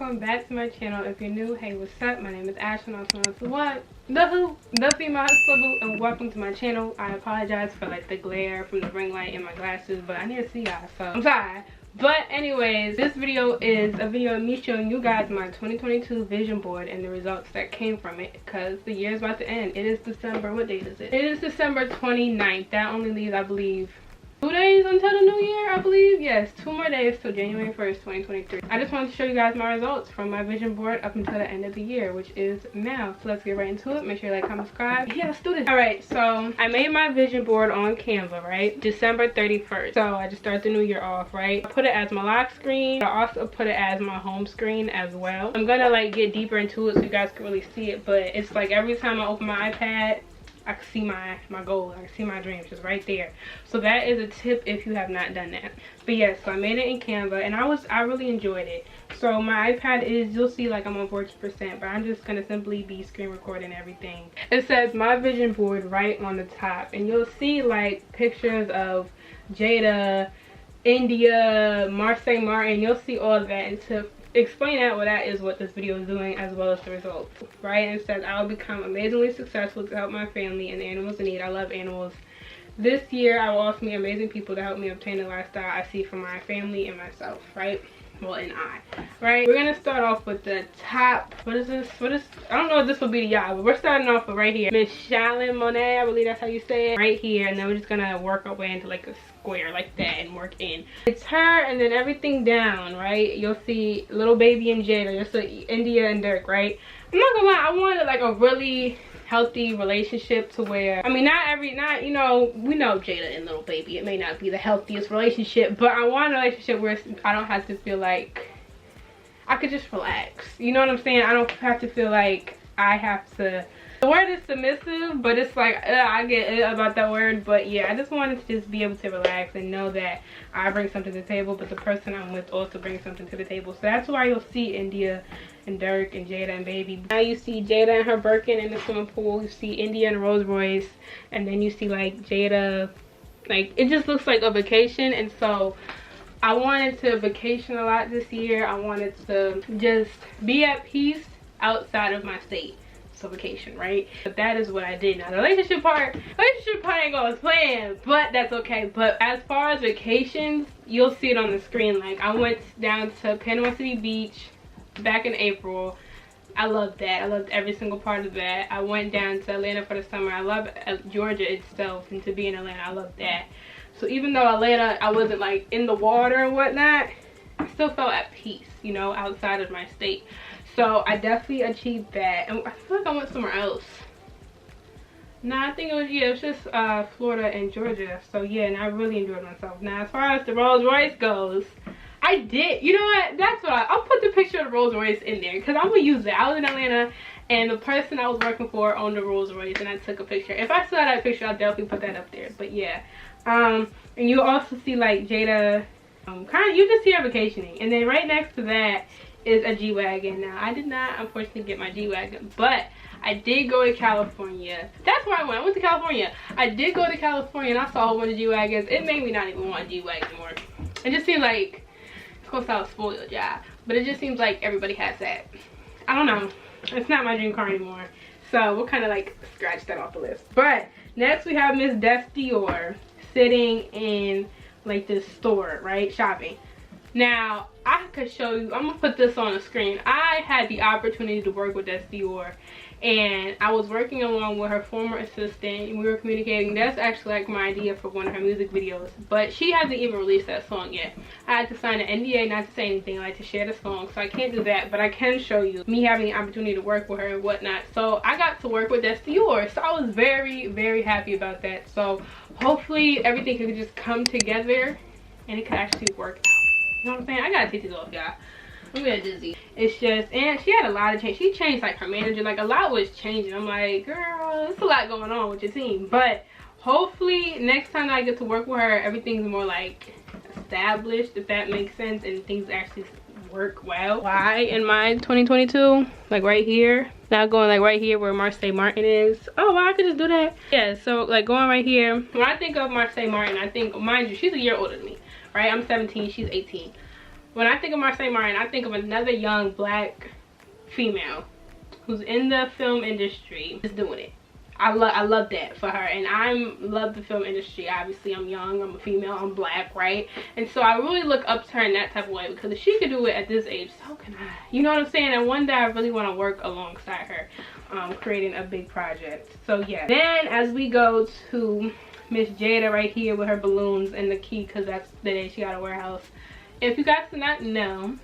welcome back to my channel. If you're new, hey, what's up? My name is Ashley, also known as the what? The who? The female hustler boo, and welcome to my channel. I apologize for like the glare from the ring light in my glasses, but I need to see y'all, so I'm sorry. But anyways, this video is a video of me showing you guys my 2022 vision board and the results that came from it, because the year is about to end. It is December, what date is it? It is December 29th. That only leaves, I believe, 2 days until the new year, I believe. Yes, 2 more days till January 1st, 2023. I just wanted to show you guys my results from my vision board up until the end of the year, which is now. So let's get right into it. Make sure you like, comment, subscribe. Yeah, let's do this. All right, so I made my vision board on Canva, right? December 31st. So I just started the new year off, right? I put it as my lock screen. I also put it as my home screen as well. I'm gonna like get deeper into it so you guys can really see it, but it's like every time I open my iPad, I can see my goal, I can see my dreams just right there. So that is a tip if you have not done that. But yes, so I made it in Canva and I really enjoyed it. So my iPad is, you'll see like I'm on 40%, but I'm just gonna simply be screen recording everything. It says my vision board right on the top, and you'll see like pictures of Jada, India, Marseille Martin. You'll see all of that, and to explain out what that is, what this video is doing, as well as the results, right? And it says I will become amazingly successful to help my family and the animals in need. I love animals. This year I will also meet amazing people to help me obtain the lifestyle I see for my family and myself, right? Well, and right? We're gonna start off with the top. What is this? I don't know if this will be the y'all, but we're starting off with right here, Miss Shalyn Monet, I believe that's how you say it, right here. And then we're just gonna work our way into like a square like that and work in. It's her, and then everything down, right? You'll see little baby and Jada. You'll see India and Dirk, right? I'm not gonna lie, I wanted like a really healthy relationship to where, I mean, not you know, we know Jada and little baby, it may not be the healthiest relationship, but I want a relationship where I don't have to feel like I could just relax, you know what I'm saying? I don't have to feel like I have to, the word is submissive, but it's like I get about that word. But yeah, I just wanted to just be able to relax and know that I bring something to the table, but the person I'm with also brings something to the table. So that's why you'll see India and Dirk and Jada and baby. Now you see Jada and her Birkin in the swimming pool. You see India and Rolls Royce, and then you see like Jada, like it just looks like a vacation. And so I wanted to vacation a lot this year. I wanted to just be at peace outside of my state. So vacation, right? But that is what I did. Now the relationship part ain't going as planned, but that's okay. But as far as vacations, you'll see it on the screen. Like I went down to Panama City Beach back in April. I loved that. I loved every single part of that. I went down to Atlanta for the summer. I love Georgia itself, and to be in Atlanta, I love that. So even though Atlanta, I wasn't like in the water and whatnot, I still felt at peace, you know, outside of my state. So I definitely achieved that, and I feel like I went somewhere else. Nah, I think it was just Florida and Georgia. So yeah, and I really enjoyed myself. Now as far as the Rolls Royce goes, I did, you know what, that's what I'll put the picture of the Rolls Royce in there, because I'm gonna use it. I was in Atlanta and the person I was working for owned the Rolls Royce, and I took a picture. If I saw that picture, I'll definitely put that up there. But yeah, and you also see like Jada, kind of, you just see her vacationing, and then right next to that is a G-Wagon. Now I did not unfortunately get my G-Wagon, but I did go to California. That's where I went to California. I did go to California and I saw a whole bunch of G-Wagons. It made me not even want a G-Wagon anymore. It just seemed like, it's gonna sound spoiled, yeah, but it just seems like everybody has that. I don't know, it's not my dream car anymore, so we'll kind of like scratch that off the list. But next we have Miss Des Dior sitting in like this store, right, shopping. Now I could show you, I'm gonna put this on the screen. I had the opportunity to work with Des Dior, and I was working along with her former assistant, and we were communicating. That's actually like my idea for one of her music videos, but she hasn't even released that song yet. I had to sign an NDA not to say anything, like to share the song, so I can't do that, but I can show you me having the opportunity to work with her and whatnot. So I got to work with Des Dior, so I was very, very happy about that. So hopefully everything could just come together and it could actually work out. You know what I'm saying? I gotta take these off, y'all. I'm getting dizzy. It's just, and she had a lot of change. She changed like her manager, like a lot was changing. I'm like, girl, there's a lot going on with your team. But hopefully next time I get to work with her, everything's more like established, if that makes sense, and things actually work well. Why in my 2022, like right here, not going like right here where Marseille Martin is. Oh, well, I could just do that. Yeah, so like going right here. When I think of Marseille Martin, I think, mind you, she's a year older than me, right? I'm 17, she's 18. when I think of Marseille Martin, I think of another young black female who's in the film industry just doing it. I love that for her, and I love the film industry. Obviously, I'm young, I'm a female, I'm black, right? And so I really look up to her in that type of way, because if she could do it at this age, so can I. You know what I'm saying? And one day I really want to work alongside her, creating a big project. So yeah. Then as we go to Miss Jada right here with her balloons and the key, because that's the day she got a warehouse. If you guys do not know,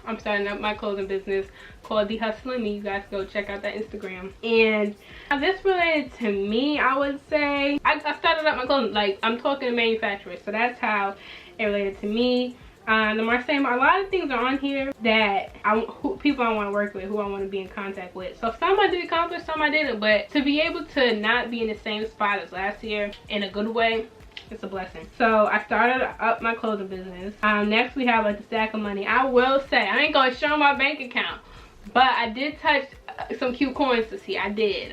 I'm starting up my clothing business called The Hustling Me. You guys go check out that Instagram. And this related to me, I would say. I started up my clothing, like, I'm talking to manufacturers, so that's how it related to me. The Marseille, a lot of things are on here that people I want to work with, who I want to be in contact with. So some I did accomplish, some I didn't, but to be able to not be in the same spot as last year in a good way, it's a blessing. So I started up my clothing business. Next we have like the stack of money. I will say, I ain't gonna show my bank account, but I did touch some cute coins this year. I did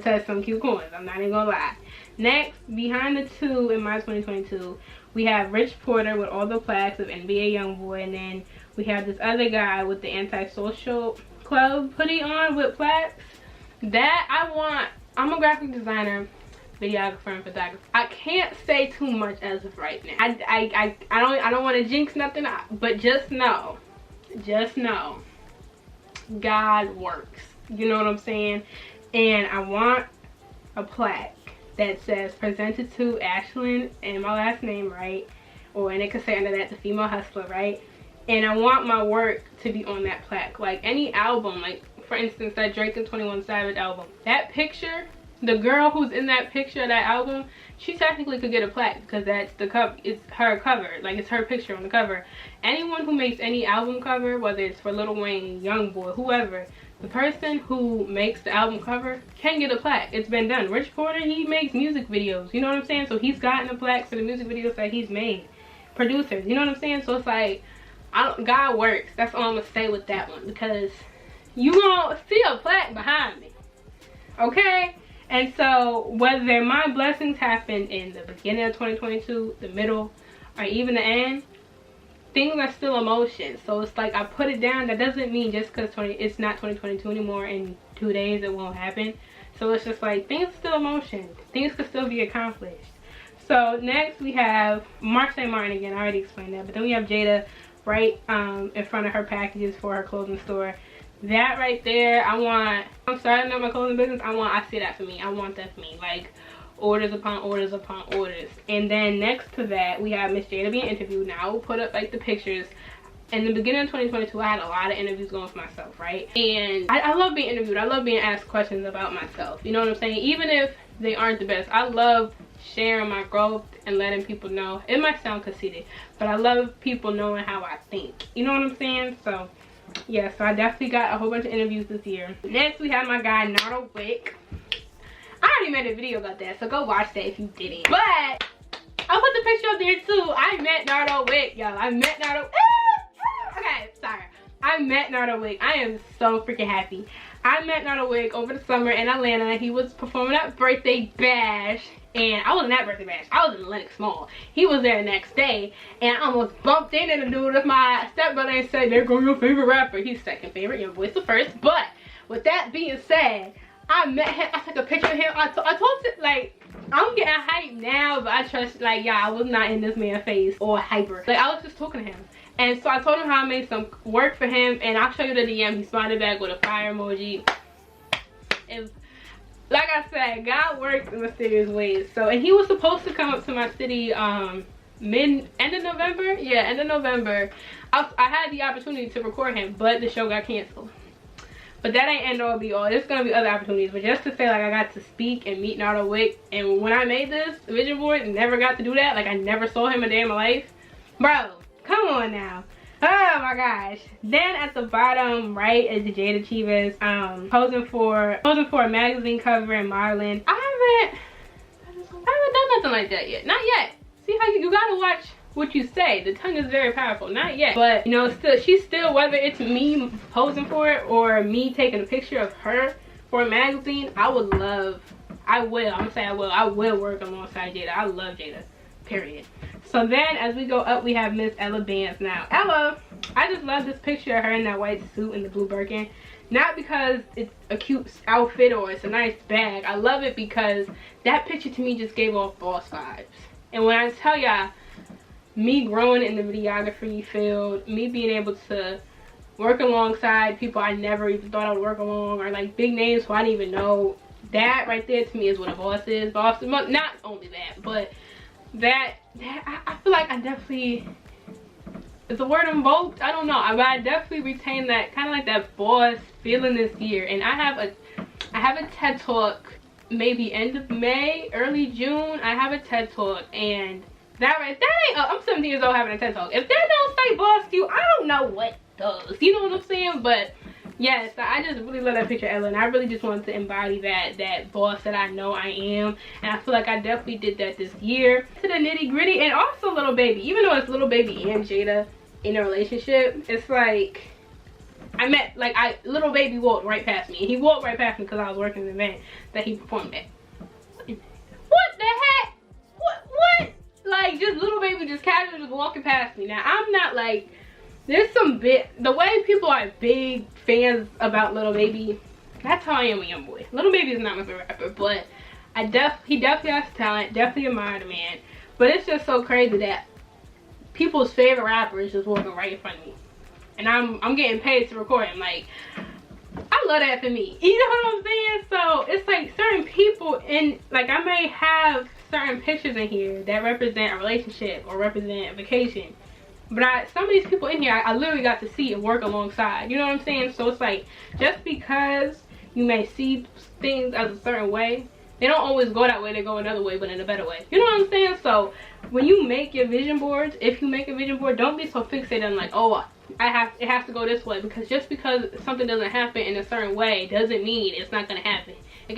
touch some cute coins, I'm not even gonna lie. Next, behind the two in my 2022, we have Rich Porter with all the plaques of NBA Youngboy, and then we have this other guy with the Anti-Social Club hoodie on with plaques. That I'm a graphic designer, videographer, and photographer. I can't say too much as of right now. I don't want to jinx nothing, but just know God works. You know what I'm saying? And I want a plaque that says presented to Ashlyn and my last name, right? And it could say under that the female hustler, right? And I want my work to be on that plaque. Like any album, like for instance that Drake and 21 Savage album, that picture, the girl who's in that picture of that album, she technically could get a plaque because that's the cover. It's her cover, like it's her picture on the cover. Anyone who makes any album cover, whether it's for Lil Wayne, Youngboy, whoever, the person who makes the album cover can get a plaque. It's been done. Rich Porter, he makes music videos, you know what I'm saying? So he's gotten a plaque for the music videos that he's made. Producers, you know what I'm saying? So it's like, God works. That's all I'm gonna say with that one, because you gonna see a plaque behind me, okay? And so whether my blessings happen in the beginning of 2022, the middle, or even the end, things are still in motion. So it's like I put it down. That doesn't mean just because it's not 2022 anymore, in 2 days it won't happen. So it's just like things are still in motion. Things could still be accomplished. So next we have Marseille Martin again. I already explained that. But then we have Jada right in front of her packages for her clothing store. That right there, I'm starting up my clothing business. I see that for me. I want that for me. Like orders upon orders upon orders. And then next to that, we have Miss Jada being interviewed. Now I will put up like the pictures. In the beginning of 2022, I had a lot of interviews going for myself, right? And I love being interviewed. I love being asked questions about myself. You know what I'm saying? Even if they aren't the best. I love sharing my growth and letting people know. It might sound conceited, but I love people knowing how I think. You know what I'm saying? So yeah, so I definitely got a whole bunch of interviews this year. Next we have my guy Nardo Wick. I already made a video about that, so go watch that if you didn't. But I put the picture up there too. I met Nardo Wick, y'all. I met Nardo. Okay, sorry. I met Nardo Wick. I am so freaking happy. I met Nardo Wick over the summer in Atlanta. He was performing at Birthday Bash. And I wasn't at Birthday Bash. I was in Lenox Mall. He was there the next day. And I almost bumped into the dude with my stepbrother and said, there go your favorite rapper. He's second favorite. Your boy's the first. But with that being said, I met him. I took a picture of him. I told him, like, I'm getting hyped now. But I trust, like, yeah, I was not in this man's face or hyper. Like, I was just talking to him. And so I told him how I made some work for him. And I'll show you the DM. He responded back with a fire emoji. Like I said, God works in mysterious ways. So, and he was supposed to come up to my city end of November. Yeah, end of November. I had the opportunity to record him, but the show got canceled. But that ain't end all be all. There's gonna be other opportunities. But just to say, like, I got to speak and meet Nardo Wick. And when I made this vision board, never got to do that. Like, I never saw him a day in my life. Bro, come on now. Oh my gosh. Then at the bottom right is the Jada Chivas posing for a magazine cover in Marlin. I haven't done nothing like that yet. Not yet. See how you gotta watch what you say. The tongue is very powerful. Not yet. But you know, she's still, whether it's me posing for it or me taking a picture of her for a magazine, I will work alongside Jada. I love Jada. Period. So then as we go up, we have Miss Ella Bands. Now Ella, I just love this picture of her in that white suit and the blue Birkin. Not because it's a cute outfit or it's a nice bag. I love it because that picture to me just gave off boss vibes. And when I tell y'all, me growing in the videography field, me being able to work alongside people I never even thought I would work along, or like big names who I didn't even know, that right there to me is what a boss is. Boss, not only that, but that I feel like I definitely, is the word invoked? I don't know. I definitely retained that kind of like that boss feeling this year. And I have a TED talk maybe end of May, early June. I have a TED talk, and that ain't I'm 17 years old having a TED talk. If that don't say boss to you, I don't know what does. You know what I'm saying? But yes, I just really love that picture of Ella, and I really just wanted to embody that boss that I know I am. And I feel like I definitely did that this year. To the nitty gritty, and also Little Baby. Even though it's Little Baby and Jada in a relationship, it's like I met, like, Little Baby walked right past me, and he walked right past me because I was working the event that he performed at. What the heck? What? Like, just Little Baby just casually just walking past me. Now I'm not like, there's some the way people are big fans about Little Baby, that's how I am with Young Boy. Little Baby is not my favorite rapper, but he definitely has talent, definitely admire the man. But it's just so crazy that people's favorite rapper is just walking right in front of me, and I'm getting paid to record him. Like, I love that for me. You know what I'm saying? So it's like certain people in, like, I may have certain pictures in here that represent a relationship or represent a vacation, but some of these people in here I literally got to see and work alongside. You know what I'm saying? So it's like, just because you may see things as a certain way, they don't always go that way. They go another way, but in a better way. You know what I'm saying? So when you make your vision boards, if you make a vision board, don't be so fixated on like, oh, it has to go this way. Because just because something doesn't happen in a certain way doesn't mean it's not gonna happen. It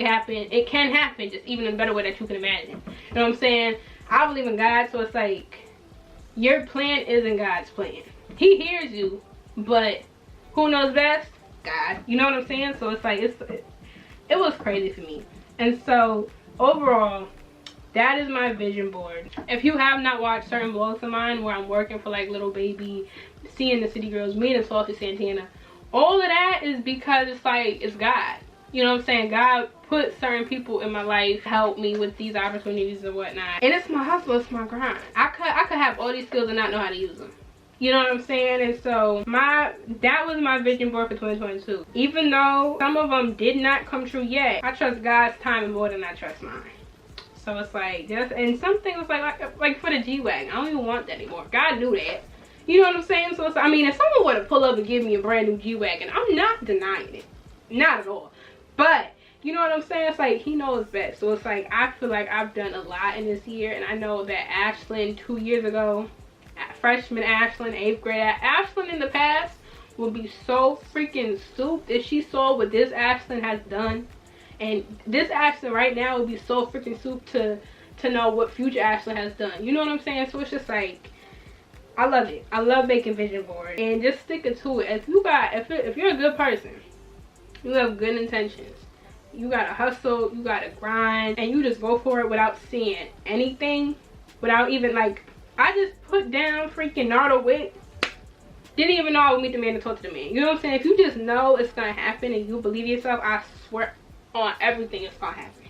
can happen just even in a better way that you can imagine. You know what I'm saying? I believe in God, so it's like, your plan isn't God's plan. He hears you, but who knows best? God. You know what I'm saying? So it's like, it was crazy for me. And so overall, that is my vision board. If you have not watched certain vlogs of mine where I'm working for like Little Baby, seeing the City Girls, meeting Saucy Santana, all of that is because it's like, it's God. You know what I'm saying? God put certain people in my life, help me with these opportunities and whatnot. And it's my hustle, it's my grind. I could have all these skills and not know how to use them. You know what I'm saying? And so that was my vision board for 2022. Even though some of them did not come true yet, I trust God's timing more than I trust mine. So it's like, and some things like for the G-Wagon, I don't even want that anymore. God knew that. You know what I'm saying? So it's, I mean, if someone were to pull up and give me a brand new G-Wagon, I'm not denying it. Not at all. But you know what I'm saying? It's like, he knows best. So it's like, I feel like I've done a lot in this year. And I know that Ashlyn 2 years ago, freshman Ashlyn, 8th grade Ashlyn in the past would be so freaking souped if she saw what this Ashlyn has done. And this Ashlyn right now would be so freaking souped to know what future Ashlyn has done. You know what I'm saying? So it's just like, I love it. I love making vision boards. And just sticking to it. If you're a good person, you have good intentions, you gotta hustle, you gotta grind, and you just go for it without seeing anything, without even like, I just put down freaking Nardo Wick, didn't even know I would meet the man to talk to the man. You know what I'm saying? If you just know it's gonna happen and you believe yourself, I swear on everything it's gonna happen.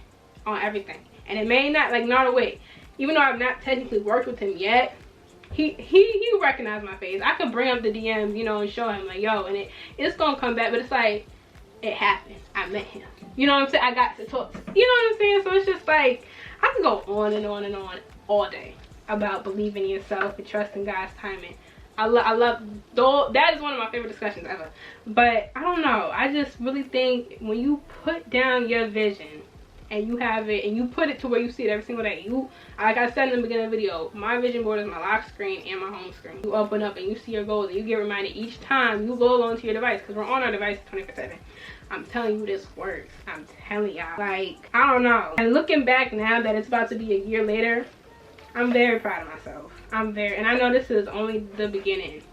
On everything. And it may not, like Nardo Wick, even though I've not technically worked with him yet, he recognized my face. I could bring up the DMs, you know, and show him like, yo, and it's gonna come back, but it's like, it happened. I met him. You know what I'm saying? I got to talk to him. You know what I'm saying? So it's just like, I can go on and on and on all day about believing in yourself and trusting God's timing. I love, though, that is one of my favorite discussions ever. But I don't know. I just really think when you put down your vision and you have it and you put it to where you see it every single day, like I said in the beginning of the video, my vision board is my lock screen and my home screen. You open up and you see your goals and you get reminded each time you go onto your device, because we're on our device 24/7. I'm telling you, this works. I'm telling y'all. Like, I don't know. And looking back now that it's about to be a year later, I'm very proud of myself. And I know this is only the beginning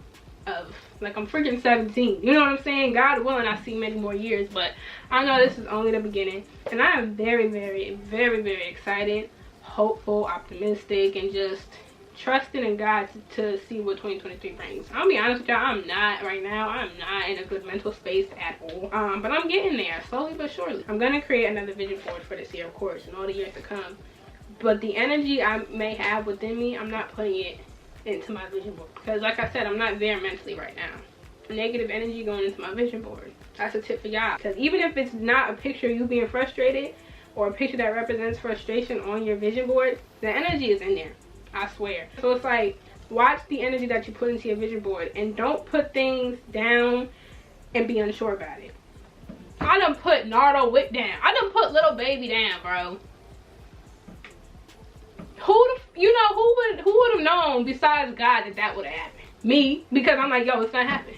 of, like, I'm freaking 17. You know what I'm saying? God willing, I see many more years, but I know this is only the beginning. And I am very, very, very, very excited, hopeful, optimistic, and just trusting in God to see what 2023 brings. I'll be honest with y'all, I'm not right now. I'm not in a good mental space at all. But I'm getting there slowly but surely. I'm gonna create another vision board for this year, of course, and all the years to come. But the energy I may have within me, I'm not putting it into my vision board, because like I said, I'm not there mentally right now. Negative energy going into my vision board. That's a tip for y'all, because even if it's not a picture of you being frustrated or a picture that represents frustration on your vision board, the energy is in there, I swear. So it's like, watch the energy that you put into your vision board, and don't put things down and be unsure about it. I done put Nardo Wick down. I done put little baby down, bro. Who would have known besides God that would have happened? Me, because I'm like, yo, it's gonna happen.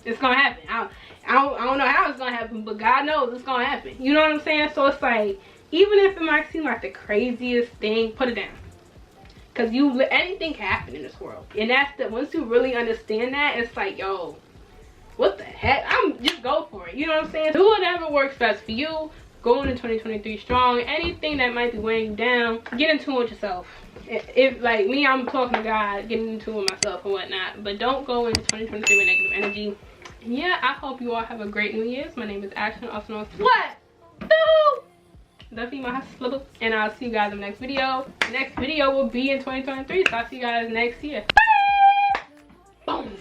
It's gonna happen. I don't know how it's gonna happen, but God knows it's gonna happen. You know what I'm saying? So it's like, even if it might seem like the craziest thing, put it down. Because anything can happen in this world. And that's once you really understand that, it's like, yo, what the heck? Just go for it. You know what I'm saying? Do whatever works best for you. Go into 2023 strong. Anything that might be weighing you down, get in tune with yourself. If like me, I'm talking to God, getting in tune with myself and whatnot. But don't go into 2023 with negative energy. And yeah, I hope you all have a great New Year's. My name is Ashley, also known as what? The female hustler, and I'll see you guys in the next video. The next video will be in 2023, so I'll see you guys next year. Boom.